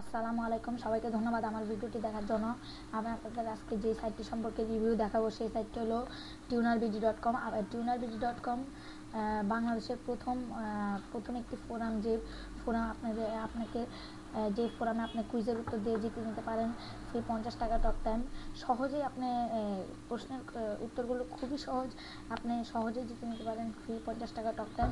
আসসালামু আলাইকুম, সবাইকে ধন্যবাদ আমার ভিডিওটি দেখার জন্য। আমি আপনাদের আজকে যে সাইটটি সম্পর্কে রিভিউ দেখাবো সেই সাইটটি হলো tunerBD.com। tunerBD.com বাংলাদেশের প্রথম একটি ফোরাম, যে ফোরাম আপনাকে যে ফোরামে আপনি কুইজের উত্তর দিয়ে জিতে নিতে পারেন ফ্রি 50 টাকা টক টাইম। সহজেই আপনি প্রশ্নের উত্তরগুলো খুবই সহজ, আপনি সহজেই জিতে নিতে পারেন ফ্রি 50 টাকা টক টাইম।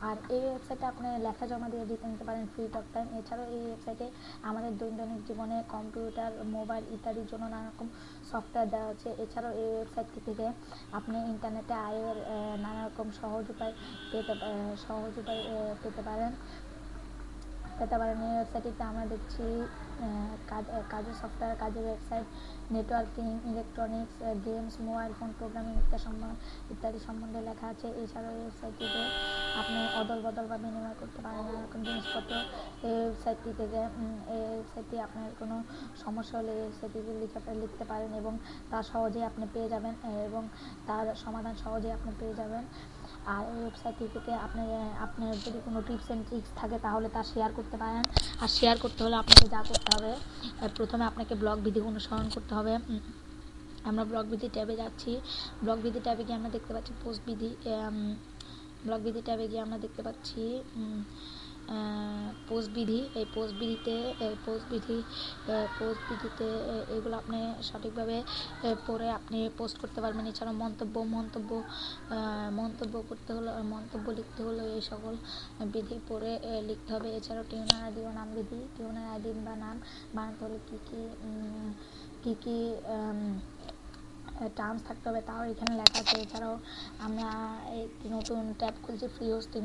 আর এই ওয়েবসাইটে আপনি লেখা জমা দিয়ে জিতে নিতে পারেন ফ্রি টক টাইম। এছাড়াও এই ওয়েবসাইটে আমাদের দৈনন্দিন জীবনে কম্পিউটার, মোবাইল ইত্যাদির জন্য নানা রকম সফটওয়্যার দেওয়া আছে। এছাড়াও এই ওয়েবসাইটটি থেকে আপনি ইন্টারনেটে আয়ের নানা রকম সহজ উপায় পেতে পারেন। এই ওয়েবসাইটটিতে আমরা দেখছি কাজের সফটওয়্যার, কাজের website, networking, electronics, games, mobile phone programming ইত্যাদি সম্বন্ধে লেখা আছে। এছাড়াও এই ওয়েবসাইটটিতে আপনি অদল বদল বা বিনিময় করতে পারেন নানা রকম জিনিসপত্র। এই ওয়েবসাইটটি আপনার কোনো সমস্যা হলে এই ওয়েবসাইটটিতে লিখতে পারেন এবং তা সহজেই আপনি পেয়ে যাবেন এবং তার সমাধান সহজেই আপনি পেয়ে যাবেন। আর এই ওয়েবসাইটটি থেকে আপনার যদি কোনো টিপস অ্যান্ড ট্রিক্স থাকে তাহলে তা শেয়ার করতে পারেন। আর শেয়ার করতে হলে আপনাকে যা করতে হবে, প্রথমে আপনাকে ব্লগ বিধি অনুসরণ করতে হবে। আমরা ব্লগ বিধি ট্যাবে যাচ্ছি। ব্লগ বিধি ট্যাবে গিয়ে আমরা দেখতে পাচ্ছি পোস্ট বিধি। ব্লগ বিধি ট্যাবে গিয়ে আমরা দেখতে পাচ্ছি পোস্ট বিধি। এই পোস্ট বিধিতে এগুলো আপনি সঠিকভাবে পড়ে আপনি পোস্ট করতে পারবেন। এছাড়াও মন্তব্য লিখতে হলে এই সকল বিধি পড়ে লিখতে হবে। এছাড়াও টিউনার আইডি ও নাম বিধি। টিউনার আইডি বা নাম বানাতে হলে কী টার্মস থাকতে হবে তাও এখানে লেখা আছে। এছাড়াও আমরা একটি নতুন ট্যাব খুলছি ফ্রি হোস্টিং।